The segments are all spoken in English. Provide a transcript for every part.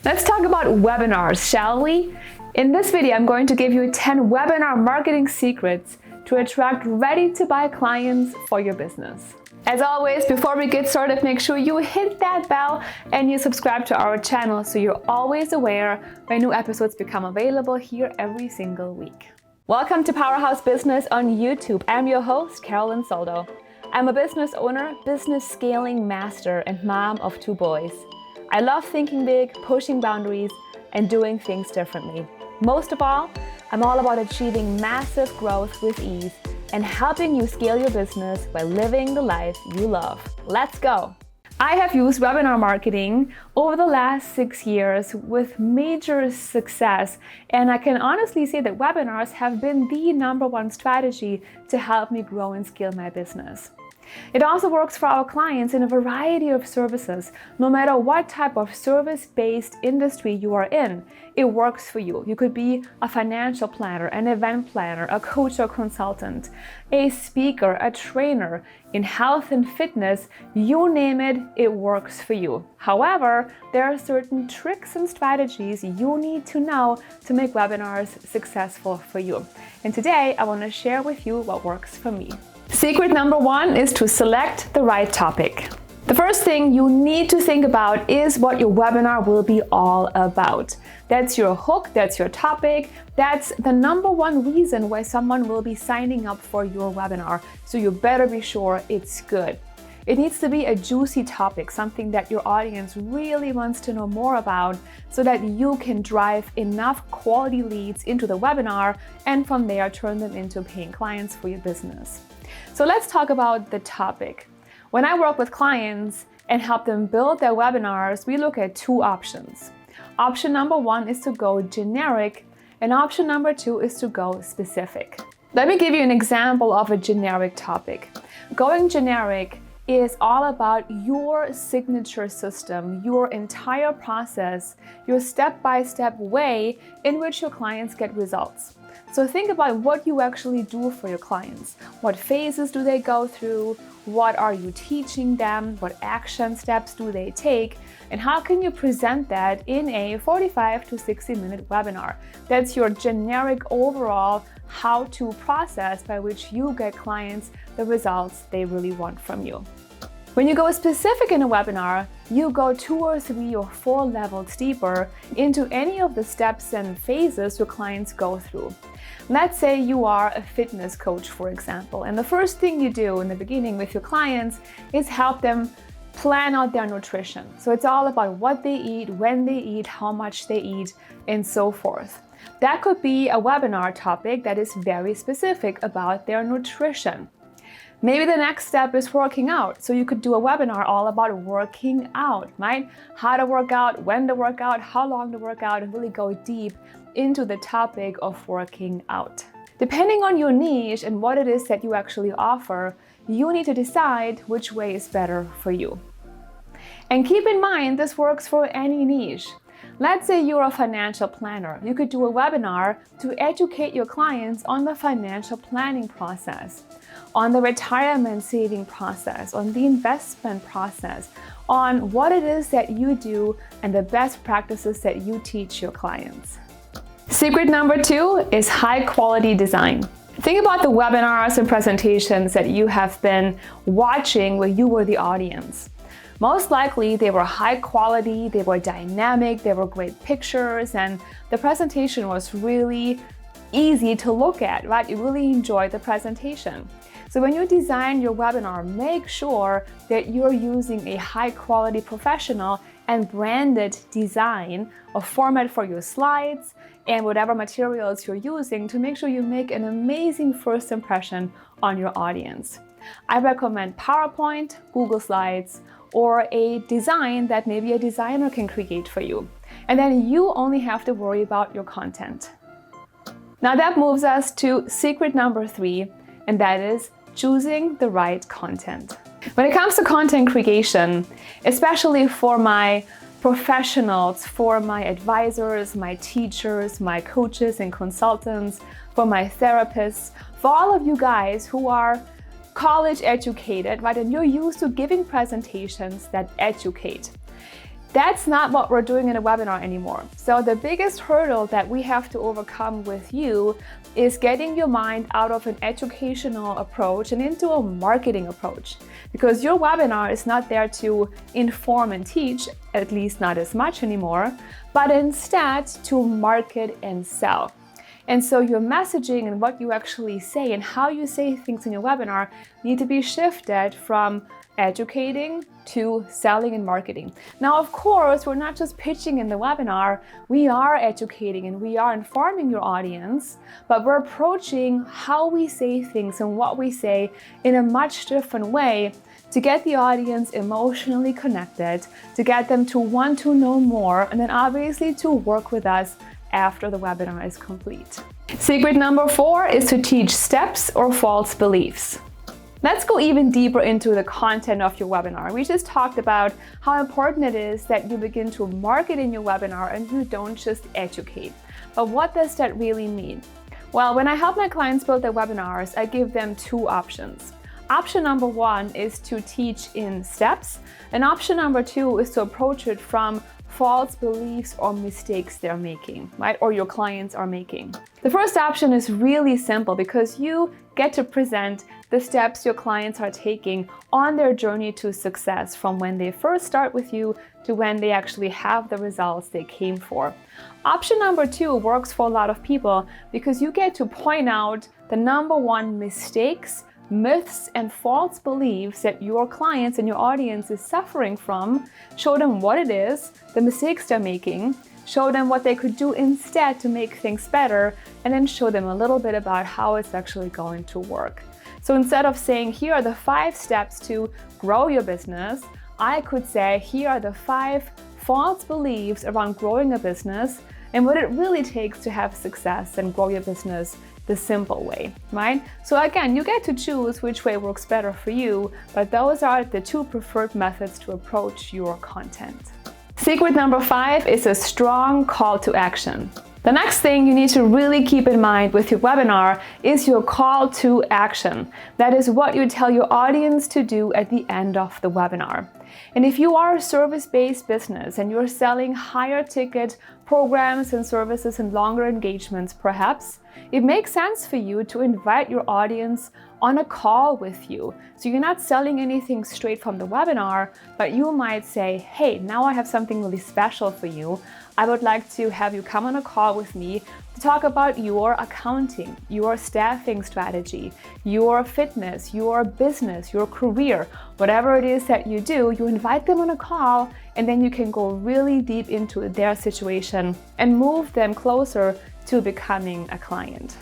Let's talk about webinars, shall we? In this video, I'm going to give you 10 webinar marketing secrets to attract ready-to-buy clients for your business. As always, before we get started, make sure you hit that bell and you subscribe to our channel so you're always aware when new episodes become available here every single week. Welcome to Powerhouse Business on YouTube. I'm your host, Carolin Soldo. I'm a business owner, business scaling master, and mom of 2 boys. I love thinking big, pushing boundaries, and doing things differently. Most of all, I'm all about achieving massive growth with ease and helping you scale your business by living the life you love. Let's go! I have used webinar marketing over the last 6 years with major success, and I can honestly say that webinars have been the #1 strategy to help me grow and scale my business. It also works for our clients in a variety of services. No matter what type of service-based industry you are in, it works for you. You could be a financial planner, an event planner, a coach or consultant, a speaker, a trainer in health and fitness, you name it, it works for you. However, there are certain tricks and strategies you need to know to make webinars successful for you. And today I want to share with you what works for me. Secret #1 is to select the right topic. The first thing you need to think about is what your webinar will be all about. That's your hook, that's your topic, that's the #1 reason why someone will be signing up for your webinar. So you better be sure it's good. It needs to be a juicy topic, something that your audience really wants to know more about so that you can drive enough quality leads into the webinar and from there turn them into paying clients for your business. So let's talk about the topic. When I work with clients and help them build their webinars, we look at 2 options. Option #1 is to go generic, and option #2 is to go specific. Let me give you an example of a generic topic. Going generic is all about your signature system, your entire process, your step-by-step way in which your clients get results. So think about what you actually do for your clients. What phases do they go through? What are you teaching them? What action steps do they take? And how can you present that in a 45 to 60-minute webinar? That's your generic overall how-to process by which you get clients the results they really want from you. When you go specific in a webinar, you go 2 or 3 or 4 levels deeper into any of the steps and phases your clients go through. Let's say you are a fitness coach, for example, and the first thing you do in the beginning with your clients is help them plan out their nutrition. So it's all about what they eat, when they eat, how much they eat, and so forth. That could be a webinar topic that is very specific about their nutrition. Maybe the next step is working out. So you could do a webinar all about working out, right? How to work out, when to work out, how long to work out, and really go deep into the topic of working out. Depending on your niche and what it is that you actually offer, you need to decide which way is better for you. And keep in mind, this works for any niche. Let's say you're a financial planner. You could do a webinar to educate your clients on the financial planning process, on the retirement saving process, on the investment process, on what it is that you do and the best practices that you teach your clients. Secret #2 is high quality design. Think about the webinars and presentations that you have been watching where you were the audience. Most likely they were high quality, they were dynamic, they were great pictures, and the presentation was really easy to look at, right? You really enjoyed the presentation. So when you design your webinar, make sure that you're using a high quality professional and branded design or format for your slides and whatever materials you're using to make sure you make an amazing first impression on your audience. I recommend PowerPoint, Google Slides, or a design that maybe a designer can create for you. And then you only have to worry about your content. Now that moves us to secret #3, and that is choosing the right content. When it comes to content creation, especially for my professionals, for my advisors, my teachers, my coaches and consultants, for my therapists, for all of you guys who are college educated, right? And you're used to giving presentations that educate. That's not what we're doing in a webinar anymore. So the biggest hurdle that we have to overcome with you is getting your mind out of an educational approach and into a marketing approach. Because your webinar is not there to inform and teach, at least not as much anymore, but instead to market and sell. And so your messaging and what you actually say and how you say things in your webinar need to be shifted from educating to selling and marketing. Now, of course, we're not just pitching in the webinar, we are educating and we are informing your audience, but we're approaching how we say things and what we say in a much different way to get the audience emotionally connected, to get them to want to know more, and then obviously to work with us after the webinar is complete. Secret number 4 is to teach steps or false beliefs. Let's go even deeper into the content of your webinar. We just talked about how important it is that you begin to market in your webinar and you don't just educate. But what does that really mean? Well, when I help my clients build their webinars, I give them 2 options. Option number 1 is to teach in steps, and option number 2 is to approach it from false beliefs or mistakes they're making, right? Or your clients are making. The first option is really simple because you get to present the steps your clients are taking on their journey to success from when they first start with you to when they actually have the results they came for. Option number 2 works for a lot of people because you get to point out the number 1 mistakes, myths, and false beliefs that your clients and your audience is suffering from, show them what it is, the mistakes they're making, show them what they could do instead to make things better, and then show them a little bit about how it's actually going to work. So instead of saying, here are the 5 steps to grow your business, I could say, here are the 5 false beliefs around growing a business and what it really takes to have success and grow your business the simple way, right? So again, you get to choose which way works better for you, but those are the 2 preferred methods to approach your content. Secret number 5 is a strong call to action. The next thing you need to really keep in mind with your webinar is your call to action. That is what you tell your audience to do at the end of the webinar. And if you are a service-based business and you're selling higher ticket programs and services and longer engagements perhaps, it makes sense for you to invite your audience on a call with you. So you're not selling anything straight from the webinar, but you might say, hey, now I have something really special for you. I would like to have you come on a call with me to talk about your accounting, your staffing strategy, your fitness, your business, your career, whatever it is that you do, you invite them on a call and then you can go really deep into their situation and move them closer to becoming a client.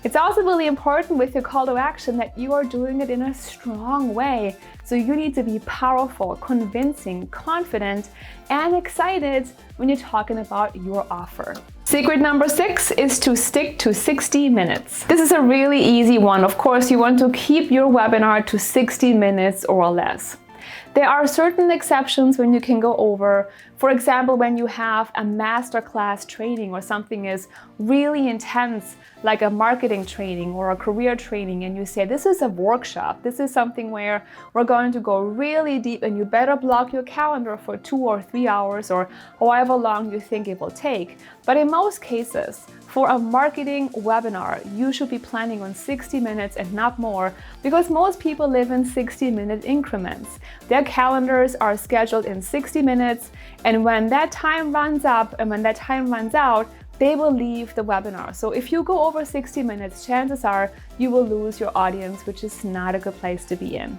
It's also really important with your call to action that you are doing it in a strong way. So you need to be powerful, convincing, confident, and excited when you're talking about your offer. Secret number 6 is to stick to 60 minutes. This is a really easy one. Of course, you want to keep your webinar to 60 minutes or less. There are certain exceptions when you can go over. For example, when you have a masterclass training or something is really intense, like a marketing training or a career training, and you say, this is a workshop. This is something where we're going to go really deep and you better block your calendar for 2 or 3 hours or however long you think it will take. But in most cases, for a marketing webinar, you should be planning on 60 minutes and not more because most people live in 60-minute increments. Their calendars are scheduled in 60 minutes, and when that time runs up and when that time runs out, they will leave the webinar. So if you go over 60 minutes, chances are you will lose your audience, which is not a good place to be in.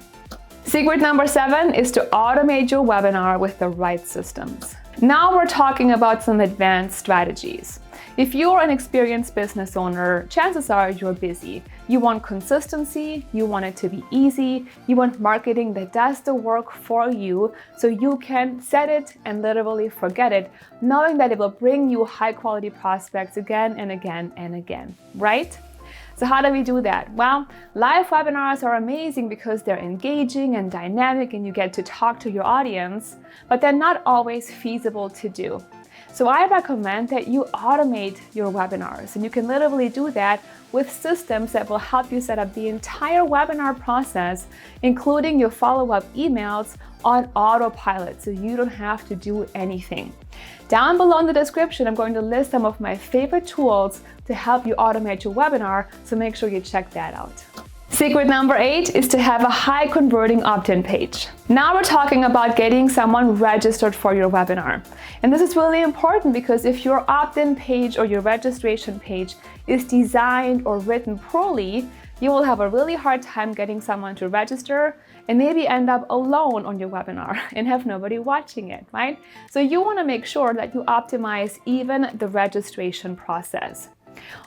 Secret number 7 is to automate your webinar with the right systems. Now we're talking about some advanced strategies. If you're an experienced business owner, chances are you're busy. You want consistency, you want it to be easy, you want marketing that does the work for you so you can set it and literally forget it, knowing that it will bring you high quality prospects again and again and again, right? So how do we do that? Well, live webinars are amazing because they're engaging and dynamic and you get to talk to your audience, but they're not always feasible to do. So I recommend that you automate your webinars, and you can literally do that with systems that will help you set up the entire webinar process, including your follow-up emails, on autopilot, so you don't have to do anything. Down below in the description, I'm going to list some of my favorite tools to help you automate your webinar, so make sure you check that out. Secret number 8 is to have a high converting opt-in page. Now we're talking about getting someone registered for your webinar. And this is really important because if your opt-in page or your registration page is designed or written poorly, you will have a really hard time getting someone to register and maybe end up alone on your webinar and have nobody watching it, right? So you want to make sure that you optimize even the registration process.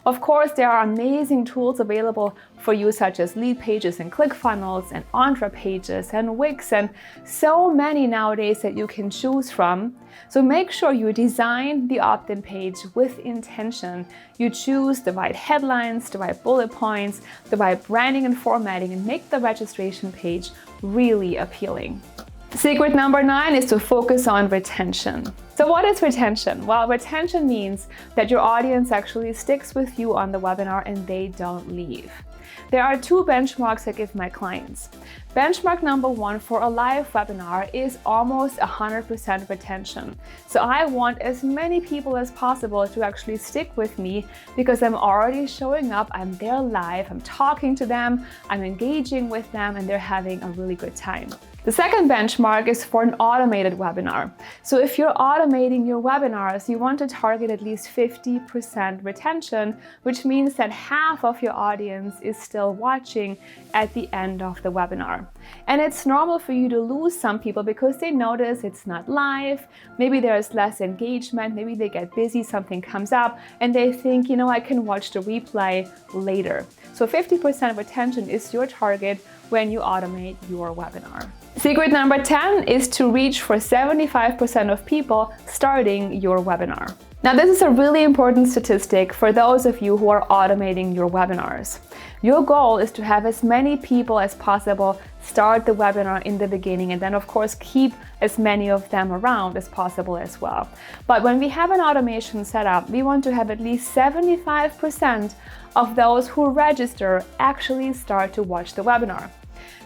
Of course, there are amazing tools available for you, such as lead pages and ClickFunnels and Entra pages and Wix, and so many nowadays that you can choose from. So make sure you design the opt-in page with intention. You choose the right headlines, the right bullet points, the right branding and formatting, and make the registration page really appealing. Secret number 9 is to focus on retention. So what is retention? Well, retention means that your audience actually sticks with you on the webinar and they don't leave. There are 2 benchmarks I give my clients. Benchmark number 1 for a live webinar is almost 100% retention. So I want as many people as possible to actually stick with me because I'm already showing up, I'm there live, I'm talking to them, I'm engaging with them, and they're having a really good time. The second benchmark is for an automated webinar. So if you're automating your webinars, you want to target at least 50% retention, which means that half of your audience is still watching at the end of the webinar. And it's normal for you to lose some people because they notice it's not live, maybe there's less engagement, maybe they get busy, something comes up, and they think, you know, I can watch the replay later. So 50% retention is your target when you automate your webinar. Secret number 10 is to reach for 75% of people starting your webinar. Now, this is a really important statistic for those of you who are automating your webinars. Your goal is to have as many people as possible start the webinar in the beginning, and then of course keep as many of them around as possible as well. But when we have an automation set up, we want to have at least 75% of those who register actually start to watch the webinar.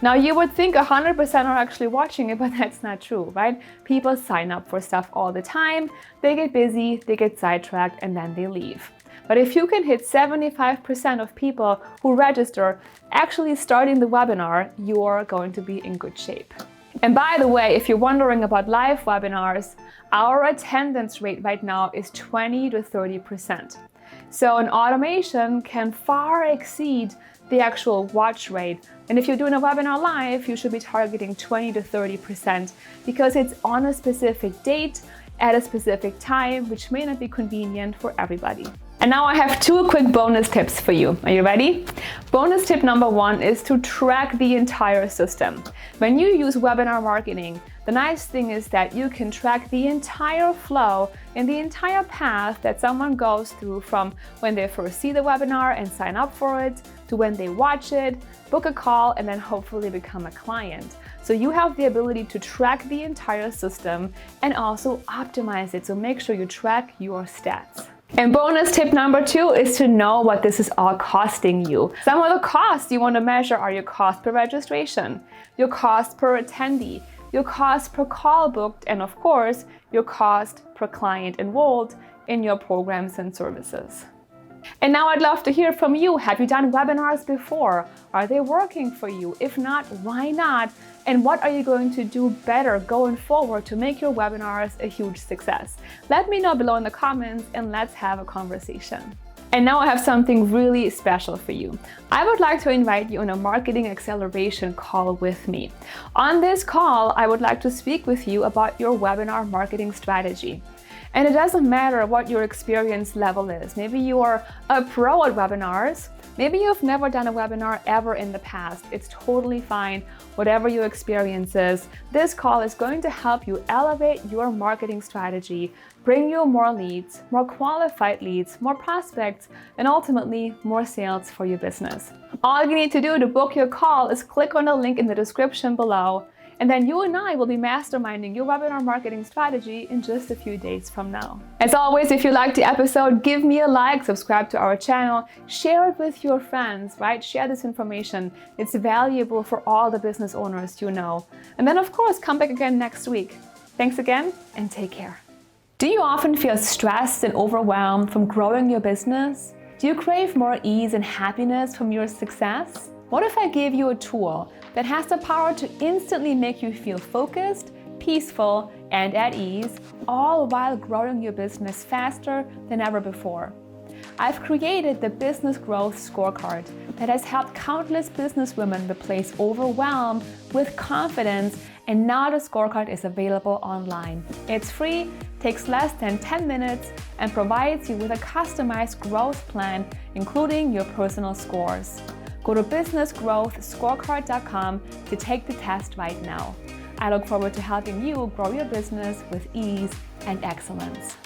Now, you would think 100% are actually watching it, but that's not true, right? People sign up for stuff all the time, they get busy, they get sidetracked, and then they leave. But if you can hit 75% of people who register actually starting the webinar, you're going to be in good shape. And by the way, if you're wondering about live webinars, our attendance rate right now is 20 to 30%. So an automation can far exceed the actual watch rate. And if you're doing a webinar live, you should be targeting 20 to 30% because it's on a specific date at a specific time, which may not be convenient for everybody. And now I have 2 quick bonus tips for you. Are you ready? Bonus tip number 1 is to track the entire system. When you use webinar marketing, the nice thing is that you can track the entire flow and the entire path that someone goes through from when they first see the webinar and sign up for it, to when they watch it, book a call, and then hopefully become a client. So you have the ability to track the entire system and also optimize it. So make sure you track your stats. And bonus tip number 2 is to know what this is all costing you. Some of the costs you want to measure are your cost per registration, your cost per attendee, your cost per call booked, and of course, your cost per client enrolled in your programs and services. And now I'd love to hear from you. Have you done webinars before? Are they working for you? If not, why not? And what are you going to do better going forward to make your webinars a huge success? Let me know below in the comments and let's have a conversation. And now I have something really special for you. I would like to invite you on a marketing acceleration call with me. On this call, I would like to speak with you about your webinar marketing strategy. And it doesn't matter what your experience level is. Maybe you are a pro at webinars. Maybe you've never done a webinar ever in the past. It's totally fine, whatever your experience is. This call is going to help you elevate your marketing strategy, bring you more leads, more qualified leads, more prospects, and ultimately more sales for your business. All you need to do to book your call is click on the link in the description below And then you and I will be masterminding your webinar marketing strategy in just a few days from now. As always, if you liked the episode, give me a like, subscribe to our channel, share it with your friends, right? Share this information. It's valuable for all the business owners you know. And then of course, come back again next week. Thanks again and take care. Do you often feel stressed and overwhelmed from growing your business? Do you crave more ease and happiness from your success? What if I gave you a tool that has the power to instantly make you feel focused, peaceful, and at ease, all while growing your business faster than ever before? I've created the Business Growth Scorecard that has helped countless businesswomen replace overwhelm with confidence, and now the scorecard is available online. It's free, takes less than 10 minutes, and provides you with a customized growth plan, including your personal scores. Go to businessgrowthscorecard.com to take the test right now. I look forward to helping you grow your business with ease and excellence.